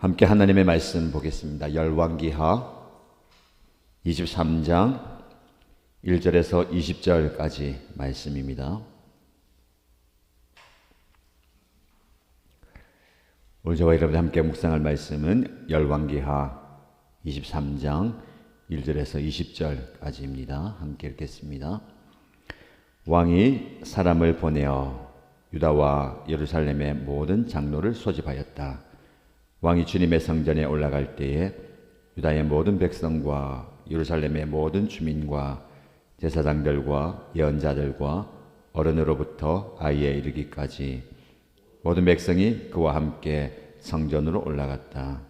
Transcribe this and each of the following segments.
함께 하나님의 말씀 보겠습니다. 열왕기하 23장 1절에서 20절까지 말씀입니다. 오늘 저와 여러분 함께 묵상할 말씀은 열왕기하 23장 1절에서 20절까지입니다. 함께 읽겠습니다. 왕이 사람을 보내어 유다와 예루살렘의 모든 장로를 소집하였다. 왕이 주님의 성전에 올라갈 때에 유다의 모든 백성과 예루살렘의 모든 주민과 제사장들과 예언자들과 어른으로부터 아이에 이르기까지 모든 백성이 그와 함께 성전으로 올라갔다.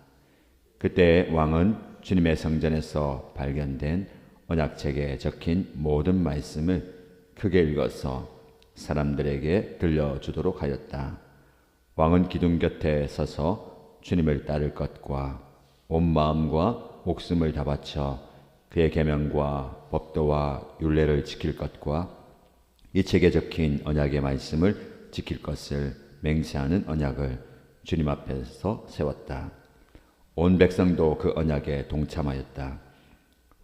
그때 왕은 주님의 성전에서 발견된 언약책에 적힌 모든 말씀을 크게 읽어서 사람들에게 들려주도록 하였다. 왕은 기둥 곁에 서서 주님을 따를 것과 온 마음과 목숨을 다 바쳐 그의 계명과 법도와 율례를 지킬 것과 이 책에 적힌 언약의 말씀을 지킬 것을 맹세하는 언약을 주님 앞에서 세웠다. 온 백성도 그 언약에 동참하였다.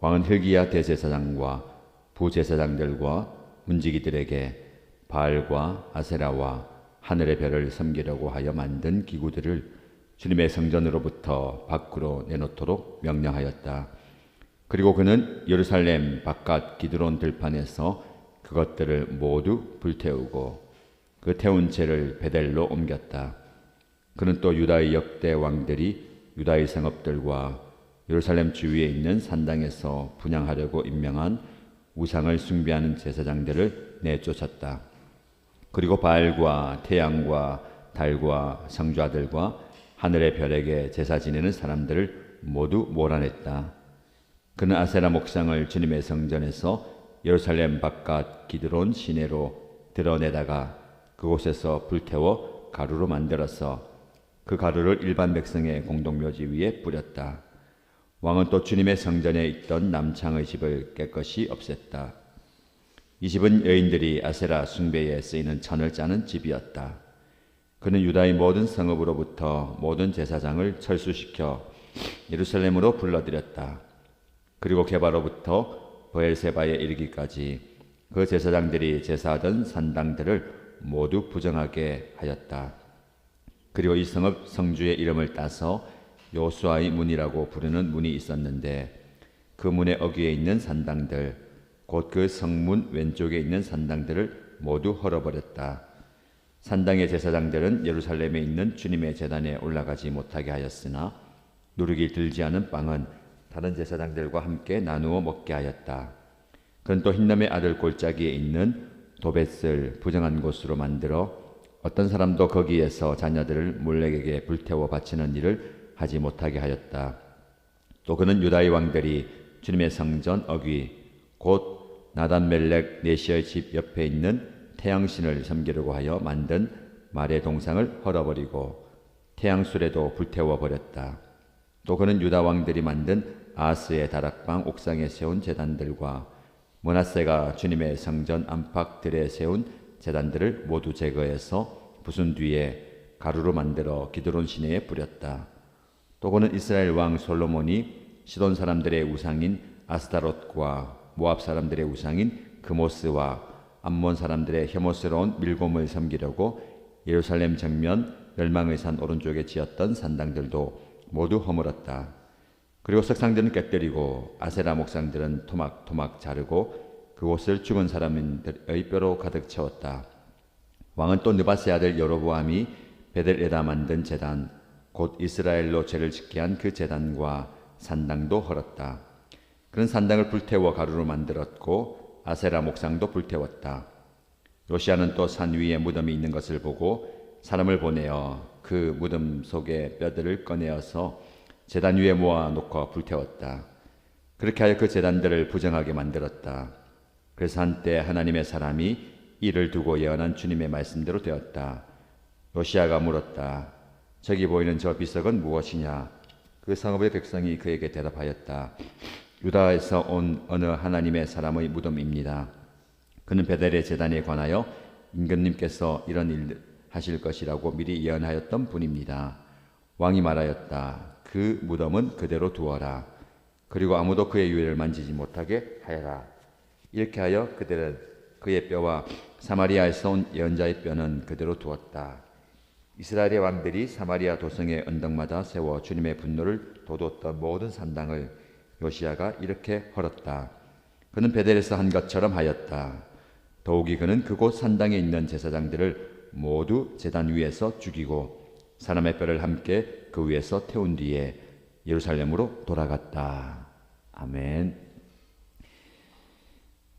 왕은 hil기야 대제사장과 부제사장들과 문지기들에게 바알과 아세라와 하늘의 별을 섬기려고 하여 만든 기구들을 주님의 성전으로부터 밖으로 내놓도록 명령하였다. 그리고 그는 예루살렘 바깥 기드론 들판에서 그것들을 모두 불태우고 그 태운 채를 베델로 옮겼다. 그는 또 유다의 역대 왕들이 유다의 성읍들과 예루살렘 주위에 있는 산당에서 분향하려고 임명한 우상을 숭배하는 제사장들을 내쫓았다. 그리고 바알과 태양과 달과 성좌들과 하늘의 별에게 제사 지내는 사람들을 모두 몰아냈다. 그는 아세라 목상을 주님의 성전에서 예루살렘 바깥 기드론 시내로 드러내다가 그곳에서 불태워 가루로 만들어서 그 가루를 일반 백성의 공동묘지 위에 뿌렸다. 왕은 또 주님의 성전에 있던 남창의 집을 깨끗이 없앴다. 이 집은 여인들이 아세라 숭배에 쓰이는 천을 짜는 집이었다. 그는 유다의 모든 성읍으로부터 모든 제사장을 철수시켜 예루살렘으로 불러들였다. 그리고 게바로부터 브엘세바에 이르기까지 그 제사장들이 제사하던 산당들을 모두 부정하게 하였다. 그리고 이 성읍 성주의 이름을 따서 요수아의 문이라고 부르는 문이 있었는데 그 문의 어귀에 있는 산당들 곧 그 성문 왼쪽에 있는 산당들을 모두 헐어버렸다. 산당의 제사장들은 예루살렘에 있는 주님의 제단에 올라가지 못하게 하였으나 누룩이 들지 않은 빵은 다른 제사장들과 함께 나누어 먹게 하였다. 그는 또 흰남의 아들 골짜기에 있는 도벳을 부정한 곳으로 만들어 어떤 사람도 거기에서 자녀들을 몰렉에게 불태워 바치는 일을 하지 못하게 하였다. 또 그는 유다의 왕들이 주님의 성전 어귀 곧 나단멜렉 네시의 집 옆에 있는 태양신을 섬기려고 하여 만든 말의 동상을 헐어버리고 태양술에도 불태워 버렸다. 또 그는 유다 왕들이 만든 아스의 다락방 옥상에 세운 제단들과 므낫세가 주님의 성전 안팎들에 세운 제단들을 모두 제거해서 부순 뒤에 가루로 만들어 기드론 시내에 뿌렸다. 또 그는 이스라엘 왕 솔로몬이 시돈 사람들의 우상인 아스타롯과 모압 사람들의 우상인 그모스와 암몬 사람들의 혐오스러운 밀곰을 섬기려고 예루살렘 정면 멸망의 산 오른쪽에 지었던 산당들도 모두 허물었다. 그리고 석상들은 깨뜨리고 아세라 목상들은 토막토막 자르고 그곳을 죽은 사람들의 뼈로 가득 채웠다. 왕은 또 느바세 아들 여로보암이 베델에다 만든 제단 곧 이스라엘로 죄를 짓게 한 그 제단과 산당도 헐었다. 그는 산당을 불태워 가루로 만들었고 아세라 목상도 불태웠다. 요시아는 또 산 위에 무덤이 있는 것을 보고 사람을 보내어 그 무덤 속의 뼈들을 꺼내어서 제단 위에 모아 놓고 불태웠다. 그렇게 하여 그 제단들을 부정하게 만들었다. 그래서 한때 하나님의 사람이 이를 두고 예언한 주님의 말씀대로 되었다. 요시아가 물었다. 저기 보이는 저 비석은 무엇이냐? 그 성읍의 백성이 그에게 대답하였다. 유다에서 온 어느 하나님의 사람의 무덤입니다. 그는 베델의 제단에 관하여 임금님께서 이런 일 하실 것이라고 미리 예언하였던 분입니다. 왕이 말하였다. 그 무덤은 그대로 두어라. 그리고 아무도 그의 유해를 만지지 못하게 하여라. 이렇게 하여 그의 뼈와 사마리아에서 온 예언자의 뼈는 그대로 두었다. 이스라엘의 왕들이 사마리아 도성의 언덕마다 세워 주님의 분노를 돋웠던 모든 산당을 요시야가 이렇게 헐었다. 그는 베델에서 한 것처럼 하였다. 더욱이 그는 그곳 산당에 있는 제사장들을 모두 제단 위에서 죽이고 사람의 뼈를 함께 그 위에서 태운 뒤에 예루살렘으로 돌아갔다. 아멘.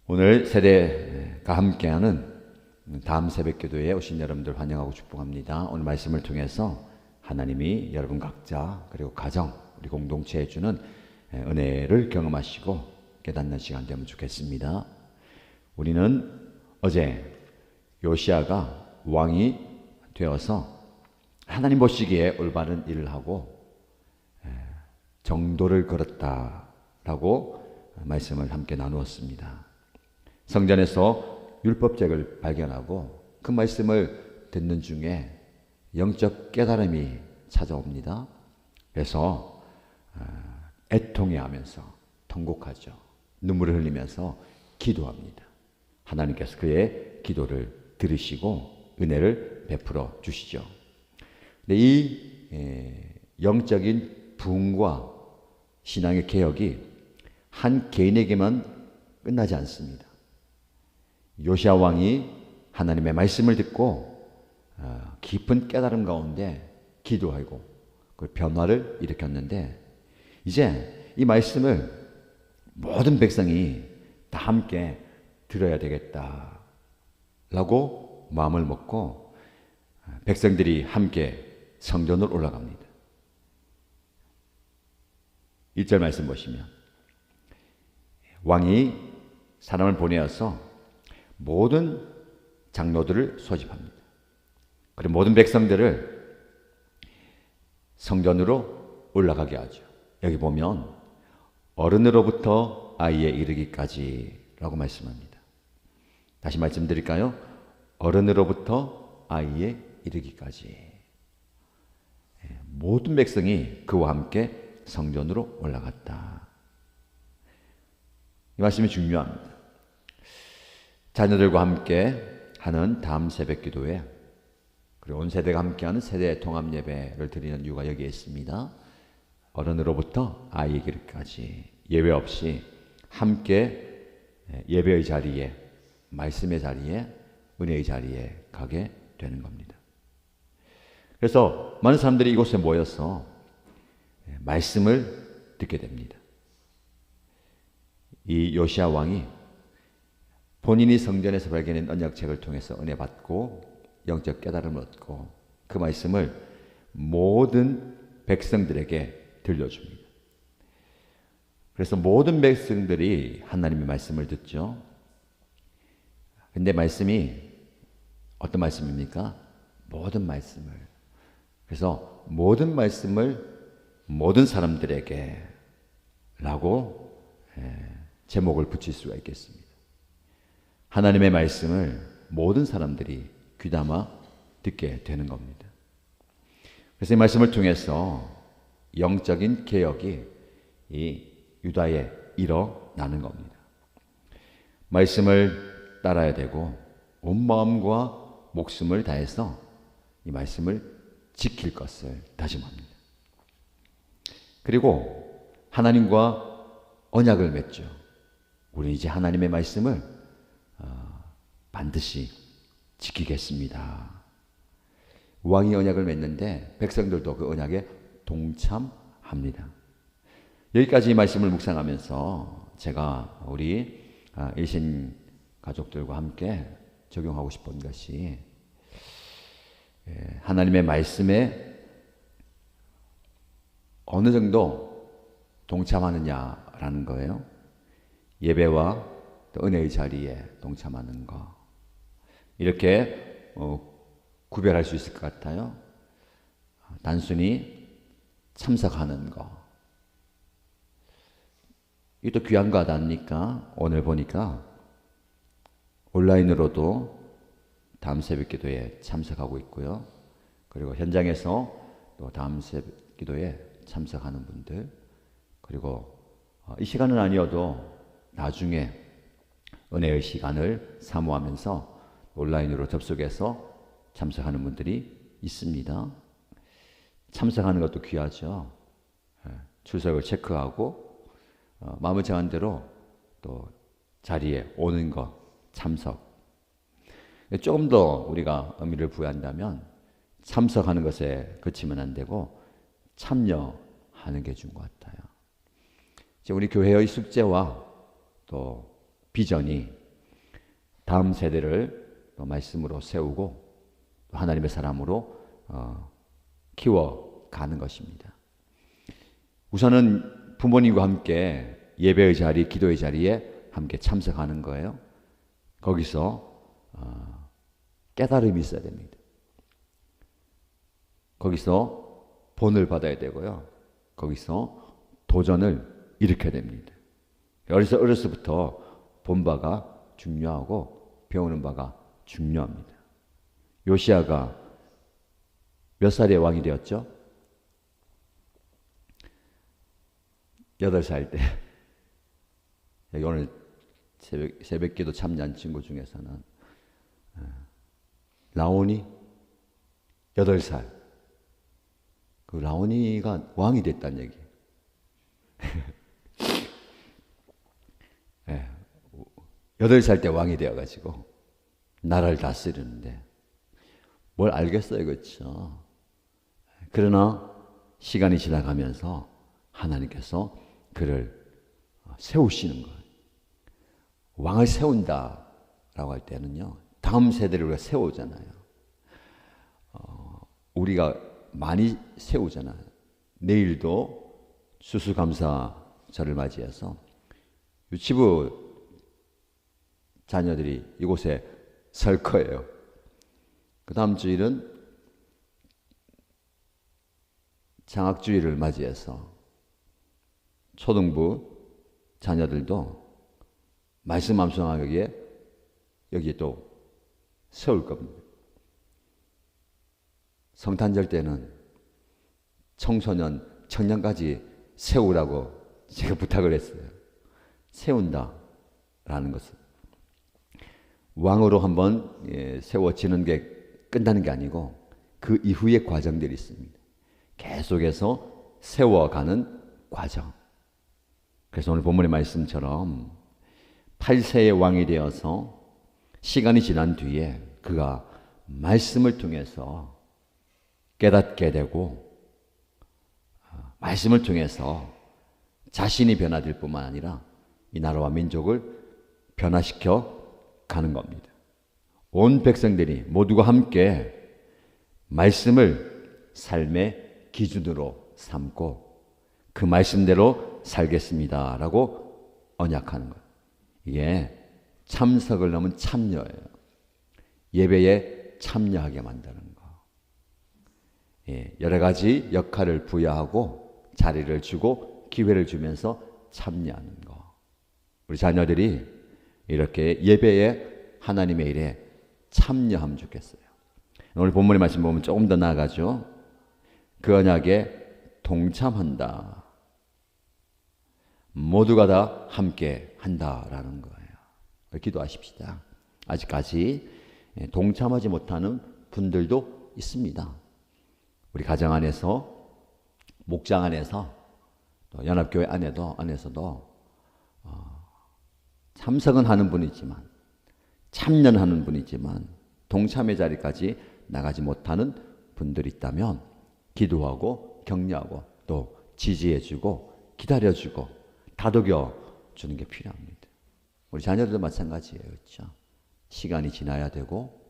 오늘 세대가 함께하는 다음 새벽기도에 오신 여러분들 환영하고 축복합니다. 오늘 말씀을 통해서 하나님이 여러분 각자 그리고 가정 우리 공동체에 주는 은혜를 경험하시고 깨닫는 시간 되면 좋겠습니다. 우리는 어제 요시야가 왕이 되어서 하나님 보시기에 올바른 일을 하고 정도를 걸었다라고 말씀을 함께 나누었습니다. 성전에서 율법책을 발견하고 그 말씀을 듣는 중에 영적 깨달음이 찾아옵니다. 그래서 애통해하면서 통곡하죠. 눈물을 흘리면서 기도합니다. 하나님께서 그의 기도를 들으시고 은혜를 베풀어 주시죠. 근데 이 영적인 부흥과 신앙의 개혁이 한 개인에게만 끝나지 않습니다. 요시야 왕이 하나님의 말씀을 듣고 깊은 깨달음 가운데 기도하고 그 변화를 일으켰는데 이제 이 말씀을 모든 백성이 다 함께 들어야 되겠다라고 마음을 먹고 백성들이 함께 성전으로 올라갑니다. 1절 말씀 보시면 왕이 사람을 보내어서 모든 장로들을 소집합니다. 그리고 모든 백성들을 성전으로 올라가게 하죠. 여기 보면 어른으로부터 아이에 이르기까지라고 말씀합니다. 다시 말씀드릴까요? 어른으로부터 아이에 이르기까지. 모든 백성이 그와 함께 성전으로 올라갔다. 이 말씀이 중요합니다. 자녀들과 함께 하는 다음 새벽 기도에 그리고 온 세대가 함께하는 세대 통합 예배를 드리는 이유가 여기에 있습니다. 어른으로부터 아이에게까지 예외 없이 함께 예배의 자리에 말씀의 자리에 은혜의 자리에 가게 되는 겁니다. 그래서 많은 사람들이 이곳에 모여서 말씀을 듣게 됩니다. 이 요시야 왕이 본인이 성전에서 발견한 언약책을 통해서 은혜 받고 영적 깨달음을 얻고 그 말씀을 모든 백성들에게 들려줍니다. 그래서 모든 백성들이 하나님의 말씀을 듣죠. 근데 말씀이 어떤 말씀입니까? 모든 말씀을. 그래서 모든 말씀을 모든 사람들에게 라고 제목을 붙일 수가 있겠습니다. 하나님의 말씀을 모든 사람들이 귀담아 듣게 되는 겁니다. 그래서 이 말씀을 통해서 영적인 개혁이 이 유다에 일어나는 겁니다. 말씀을 따라야 되고 온 마음과 목숨을 다해서 이 말씀을 지킬 것을 다짐합니다. 그리고 하나님과 언약을 맺죠. 우리 이제 하나님의 말씀을 반드시 지키겠습니다. 왕이 언약을 맺는데 백성들도 그 언약에 동참합니다. 여기까지 이 말씀을 묵상하면서 제가 우리 일신 가족들과 함께 적용하고 싶은 것이 하나님의 말씀에 어느 정도 동참하느냐라는 거예요. 예배와 또 은혜의 자리에 동참하는 거. 이렇게 구별할 수 있을 것 같아요. 단순히 참석하는 거. 이것도 귀한 거 아닙니까? 오늘 보니까 온라인으로도 다음 새벽 기도에 참석하고 있고요. 그리고 현장에서 또 다음 새벽 기도에 참석하는 분들, 그리고 이 시간은 아니어도 나중에 은혜의 시간을 사모하면서 온라인으로 접속해서 참석하는 분들이 있습니다. 참석하는 것도 귀하죠. 출석을 체크하고 마음을 정한 대로 또 자리에 오는 것, 참석. 조금 더 우리가 의미를 부여한다면 참석하는 것에 그치면 안 되고 참여하는 게 중요한 것 같아요. 이제 우리 교회의 숙제와 또 비전이 다음 세대를 또 말씀으로 세우고 또 하나님의 사람으로 키워가는 것입니다. 우선은 부모님과 함께 예배의 자리, 기도의 자리에 함께 참석하는 거예요. 거기서 깨달음이 있어야 됩니다. 거기서 본을 받아야 되고요. 거기서 도전을 일으켜야 됩니다. 어려서부터 본 바가 중요하고 배우는 바가 중요합니다. 요시야가 몇 살에 왕이 되었죠? 8살 때. 여기 오늘 새벽기도 참여한 친구 중에서는 라오니 8살. 그 라오니가 왕이 됐다는 얘기. 네, 8살 때 왕이 되어가지고 나라를 다스리는데 뭘 알겠어요, 그렇죠? 그러나 시간이 지나가면서 하나님께서 그를 세우시는 거예요. 왕을 세운다라고 할 때는요, 다음 세대를 우리가 세우잖아요. 우리가 많이 세우잖아요. 내일도 추수감사절을 맞이해서 유치부 자녀들이 이곳에 설 거예요. 그 다음 주일은 장학주일을 맞이해서 초등부 자녀들도 말씀 암송하기에 여기에 또 세울 겁니다. 성탄절 때는 청소년, 청년까지 세우라고 제가 부탁을 했어요. 세운다라는 것은 왕으로 한번 세워지는 게 끝나는 게 아니고 그 이후의 과정들이 있습니다. 계속해서 세워가는 과정. 그래서 오늘 본문의 말씀처럼 8세의 왕이 되어서 시간이 지난 뒤에 그가 말씀을 통해서 깨닫게 되고 말씀을 통해서 자신이 변화될 뿐만 아니라 이 나라와 민족을 변화시켜 가는 겁니다. 온 백성들이 모두가 함께 말씀을 삶의 기준으로 삼고 그 말씀대로 살겠습니다라고 언약하는 거예요. 이게 참석을 넘은 참여예요. 예배에 참여하게 만드는 거. 여러 가지 역할을 부여하고 자리를 주고 기회를 주면서 참여하는 거. 우리 자녀들이 이렇게 예배에 하나님의 일에 참여하면 좋겠어요. 오늘 본문의 말씀 보면 조금 더 나아가죠. 그 언약에 동참한다. 모두가 다 함께 한다라는 거예요. 기도하십시다. 아직까지 동참하지 못하는 분들도 있습니다. 우리 가정 안에서, 목장 안에서, 또 연합교회 안에서도 참석은 하는 분이지만, 참여는 하는 분이지만 동참의 자리까지 나가지 못하는 분들이 있다면 기도하고 격려하고 또 지지해주고 기다려주고 다독여주는 게 필요합니다. 우리 자녀들도 마찬가지예요. 그렇죠? 시간이 지나야 되고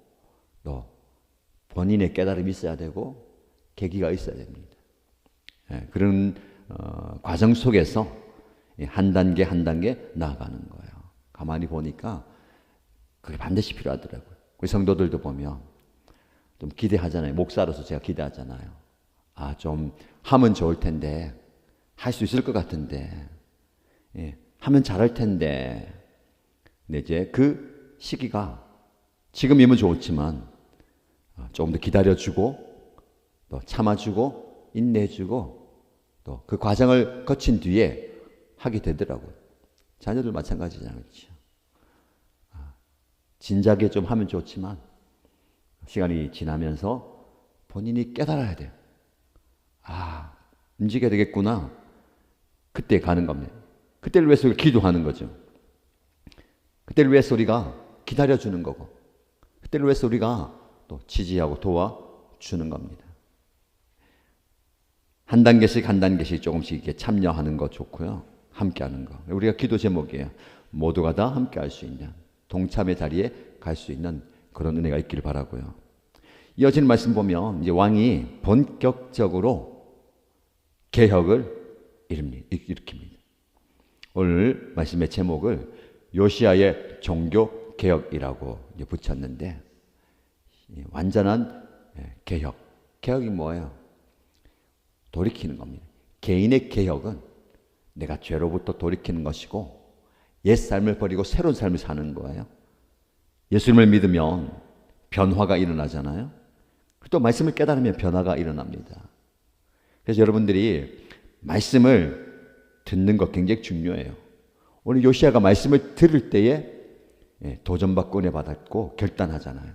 또 본인의 깨달음이 있어야 되고 계기가 있어야 됩니다. 그런 과정 속에서 한 단계 한 단계 나아가는 거예요. 가만히 보니까 그게 반드시 필요하더라고요. 우리 성도들도 보면 좀 기대하잖아요. 목사로서 제가 기대하잖아요. 좀 하면 좋을 텐데, 할 수 있을 것 같은데, 하면 잘할 텐데. 근데 이제 그 시기가 지금이면 좋지만 조금 더 기다려주고 또 참아주고 인내해주고 또 그 과정을 거친 뒤에 하게 되더라고요. 자녀들 마찬가지잖아요. 그렇죠? 진작에 좀 하면 좋지만 시간이 지나면서 본인이 깨달아야 돼요. 움직여야 되겠구나. 그때 가는 겁니다. 그때를 위해서 기도하는 거죠. 그때를 위해서 우리가 기다려주는 거고, 그때를 위해서 우리가 또 지지하고 도와주는 겁니다. 한 단계씩 조금씩 이렇게 참여하는 거 좋고요. 함께 하는 거. 우리가 기도 제목이에요. 모두가 다 함께 할 수 있는, 동참의 자리에 갈 수 있는 그런 은혜가 있기를 바라고요. 이어지는 말씀 보면 이제 왕이 본격적으로 개혁을 일으킵니다. 오늘 말씀의 제목을 요시야의 종교 개혁이라고 붙였는데, 완전한 개혁. 개혁이 뭐예요? 돌이키는 겁니다. 개인의 개혁은 내가 죄로부터 돌이키는 것이고 옛 삶을 버리고 새로운 삶을 사는 거예요. 예수님을 믿으면 변화가 일어나잖아요. 또 말씀을 깨달으면 변화가 일어납니다. 그래서 여러분들이 말씀을 듣는 것 굉장히 중요해요. 오늘 요시야가 말씀을 들을 때에 도전받고 은혜 받았고 결단하잖아요.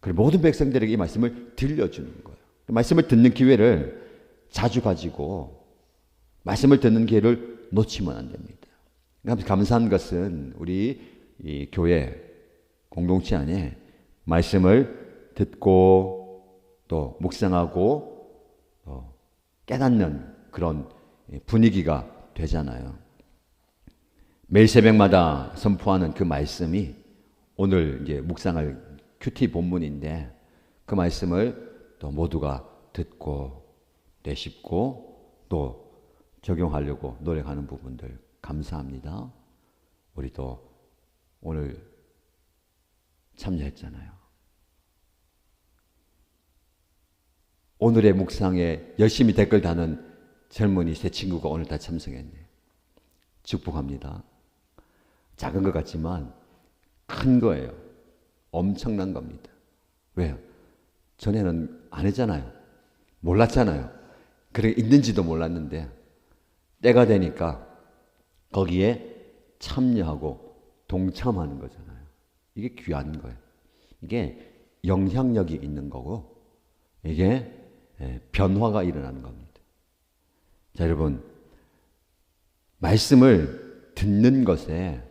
그리고 모든 백성들에게 이 말씀을 들려주는 거예요. 말씀을 듣는 기회를 자주 가지고 말씀을 듣는 기회를 놓치면 안 됩니다. 감사한 것은 우리 이 교회 공동체 안에 말씀을 듣고 또 묵상하고 또 깨닫는 그런 분위기가 되잖아요. 매일 새벽마다 선포하는 그 말씀이 오늘 이제 묵상할 큐티 본문인데, 그 말씀을 또 모두가 듣고 되씹고 또 적용하려고 노력하는 부분들 감사합니다. 우리도 오늘 참여했잖아요. 오늘의 묵상에 열심히 댓글 다는 젊은이 세 친구가 오늘 다 참석했네요. 축복합니다. 작은 것 같지만 큰 거예요. 엄청난 겁니다. 왜요? 전에는 안 했잖아요. 몰랐잖아요. 그래 있는지도 몰랐는데 때가 되니까 거기에 참여하고 동참하는 거잖아요. 이게 귀한 거예요. 이게 영향력이 있는 거고 이게 변화가 일어나는 겁니다. 자, 여러분, 말씀을 듣는 것에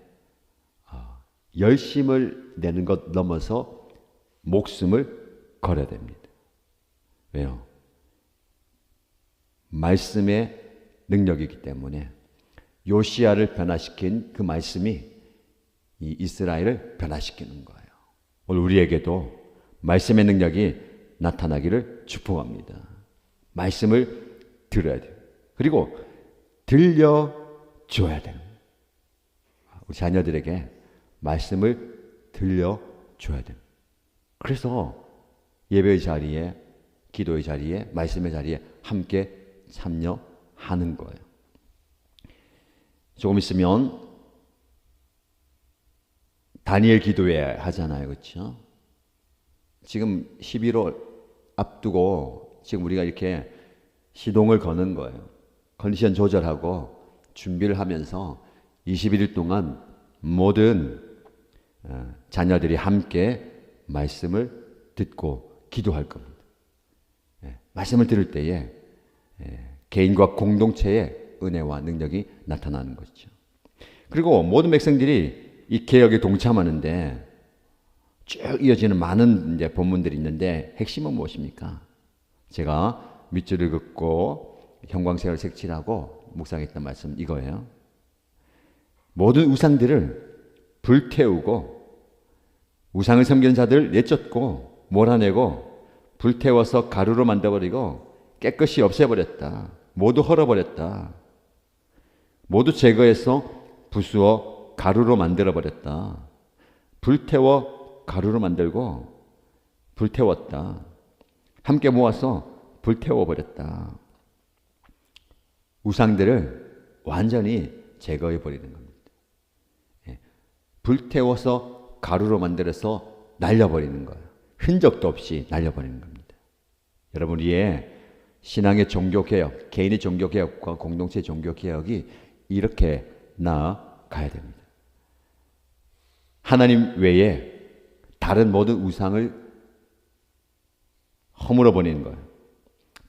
열심을 내는 것 넘어서 목숨을 걸어야 됩니다. 왜요? 말씀의 능력이기 때문에 요시야를 변화시킨 그 말씀이 이 이스라엘을 변화시키는 거예요. 오늘 우리에게도 말씀의 능력이 나타나기를 축복합니다. 말씀을 들어야 돼요. 그리고 들려줘야 돼요. 우리 자녀들에게 말씀을 들려줘야 돼요. 그래서 예배의 자리에, 기도의 자리에, 말씀의 자리에 함께 참여하는 거예요. 조금 있으면 다니엘 기도회 하잖아요. 그렇죠? 지금 11월 앞두고 지금 우리가 이렇게 시동을 거는 거예요. 컨디션 조절하고 준비를 하면서 21일 동안 모든 자녀들이 함께 말씀을 듣고 기도할 겁니다. 말씀을 들을 때에 개인과 공동체의 은혜와 능력이 나타나는 것이죠. 그리고 모든 백성들이 이 개혁에 동참하는데 쭉 이어지는 많은 이제 본문들이 있는데 핵심은 무엇입니까? 제가 밑줄을 긋고 형광색을 색칠하고 묵상했던 말씀 이거예요. 모든 우상들을 불태우고 우상을 섬기는 자들을 내쫓고 몰아내고 불태워서 가루로 만들어버리고 깨끗이 없애버렸다. 모두 헐어버렸다. 모두 제거해서 부수어 가루로 만들어버렸다. 불태워 가루로 만들고 불태웠다. 함께 모아서 불태워버렸다. 우상들을 완전히 제거해버리는 겁니다. 불태워서 가루로 만들어서 날려버리는 거예요. 흔적도 없이 날려버리는 겁니다. 여러분, 우리의 신앙의 종교개혁, 개인의 종교개혁과 공동체 종교개혁이 이렇게 나아가야 됩니다. 하나님 외에 다른 모든 우상을 허물어 버리는 거예요.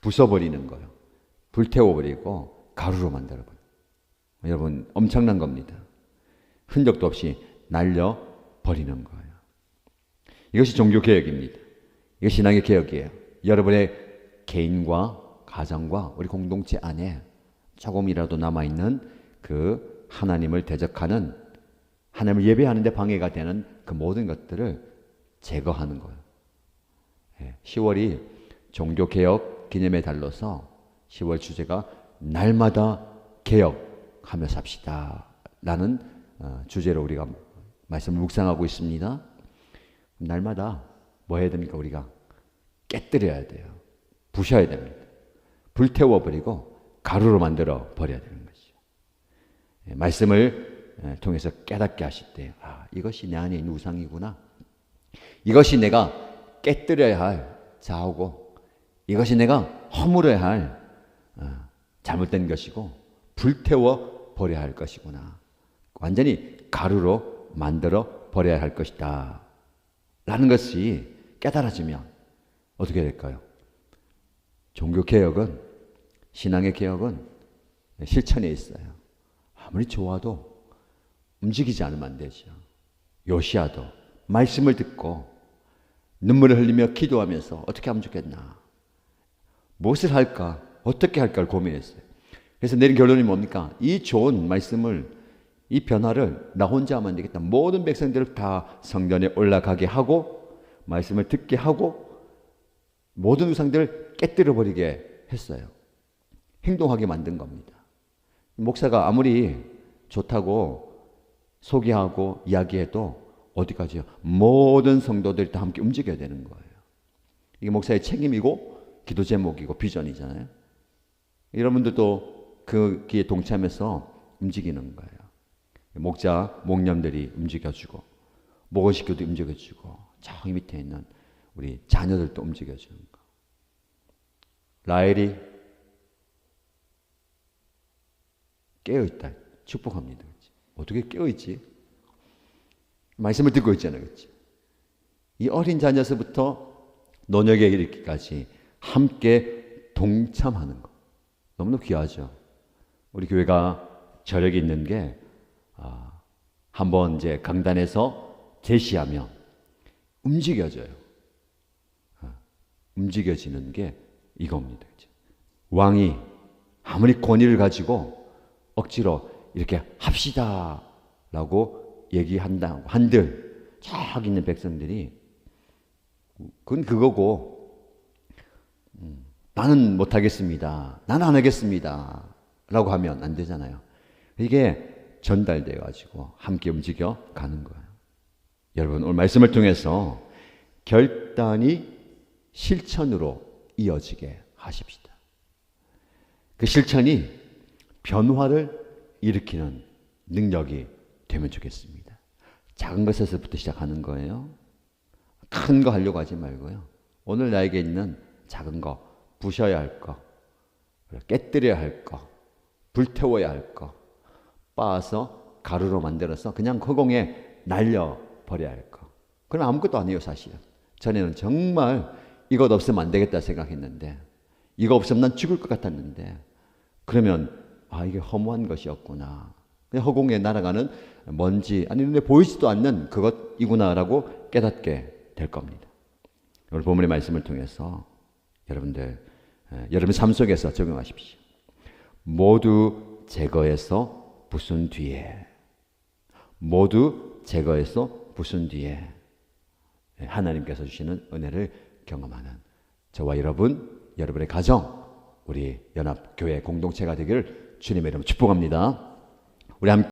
부숴버리는 거예요. 불태워버리고 가루로 만들어버려요. 여러분, 엄청난 겁니다. 흔적도 없이 날려버리는 거예요. 이것이 종교개혁입니다. 이것이 신앙의 개혁이에요. 여러분의 개인과 가정과 우리 공동체 안에 조금이라도 남아있는 그 하나님을 대적하는, 하나님을 예배하는 데 방해가 되는 그 모든 것들을 제거하는 거예요. 10월이 종교개혁 기념의 달로서 10월 주제가 날마다 개혁하며 삽시다 라는 주제로 우리가 말씀을 묵상하고 있습니다. 날마다 뭐 해야 됩니까? 우리가 깨뜨려야 돼요. 부셔야 됩니다. 불태워버리고 가루로 만들어 버려야 되는 것이죠. 말씀을 통해서 깨닫게 하실 때, 이것이 내 안에 있는 우상이구나. 이것이 내가 깨뜨려야 할 자아고, 이것이 내가 허물어야 할 잘못된 것이고 불태워 버려야 할 것이구나. 완전히 가루로 만들어 버려야 할 것이다 라는 것이 깨달아지면 어떻게 될까요? 종교개혁은, 신앙의 개혁은 실천에 있어요. 아무리 좋아도 움직이지 않으면 안 되죠. 요시야도 말씀을 듣고 눈물을 흘리며 기도하면서 어떻게 하면 좋겠나, 무엇을 할까, 어떻게 할까를 고민했어요. 그래서 내린 결론이 뭡니까? 이 좋은 말씀을, 이 변화를 나 혼자 하면 안 되겠다. 모든 백성들을 다 성전에 올라가게 하고 말씀을 듣게 하고 모든 우상들을 깨뜨려 버리게 했어요. 행동하게 만든 겁니다. 목사가 아무리 좋다고 소개하고 이야기해도 어디까지요? 모든 성도들이 다 함께 움직여야 되는 거예요. 이게 목사의 책임이고 기도 제목이고 비전이잖아요. 여러분들도 거기에 동참해서 움직이는 거예요. 목자, 목념들이 움직여주고 목원식교도 움직여주고 저기 밑에 있는 우리 자녀들도 움직여주는 거. 라헬이 깨어있다. 축복합니다. 어떻게 깨어있지? 말씀을 듣고 있잖아요. 그렇지? 이 어린 자녀서부터 노년에 이르기까지 함께 동참하는 거. 너무나 귀하죠. 우리 교회가 저력이 있는 게 한번 이제 강단에서 제시하면 움직여져요. 움직여지는 게 이겁니다. 왕이 아무리 권위를 가지고 억지로 이렇게 합시다 라고 얘기한다 한들 저기 있는 백성들이 그건 그거고 나는 못하겠습니다. 나는 안 하겠습니다 라고 하면 안 되잖아요. 이게 전달돼 가지고 함께 움직여 가는 거예요. 여러분, 오늘 말씀을 통해서 결단이 실천으로 이어지게 하십시다. 그 실천이 변화를 일으키는 능력이 되면 좋겠습니다. 작은 것에서부터 시작하는 거예요. 큰 거 하려고 하지 말고요. 오늘 나에게 있는 작은 거, 부셔야 할 거, 깨뜨려야 할 거, 불태워야 할 거, 빻아서 가루로 만들어서 그냥 허공에 날려버려야 할 거. 그건 아무것도 아니에요, 사실은. 전에는 정말 이것 없으면 안 되겠다 생각했는데, 이거 없으면 난 죽을 것 같았는데, 그러면 이게 허무한 것이었구나. 그냥 허공에 날아가는 먼지, 아니 눈에 보이지도 않는 그것이구나라고 깨닫게 될 겁니다. 오늘 본문의 말씀을 통해서 여러분들, 여러분 삶 속에서 적용하십시오. 모두 제거해서 부순 뒤에, 모두 제거해서 부순 뒤에 하나님께서 주시는 은혜를 경험하는 저와 여러분, 여러분의 가정, 우리 연합교회 공동체가 되기를 주님의 이름으로 축복합니다. 우리 함께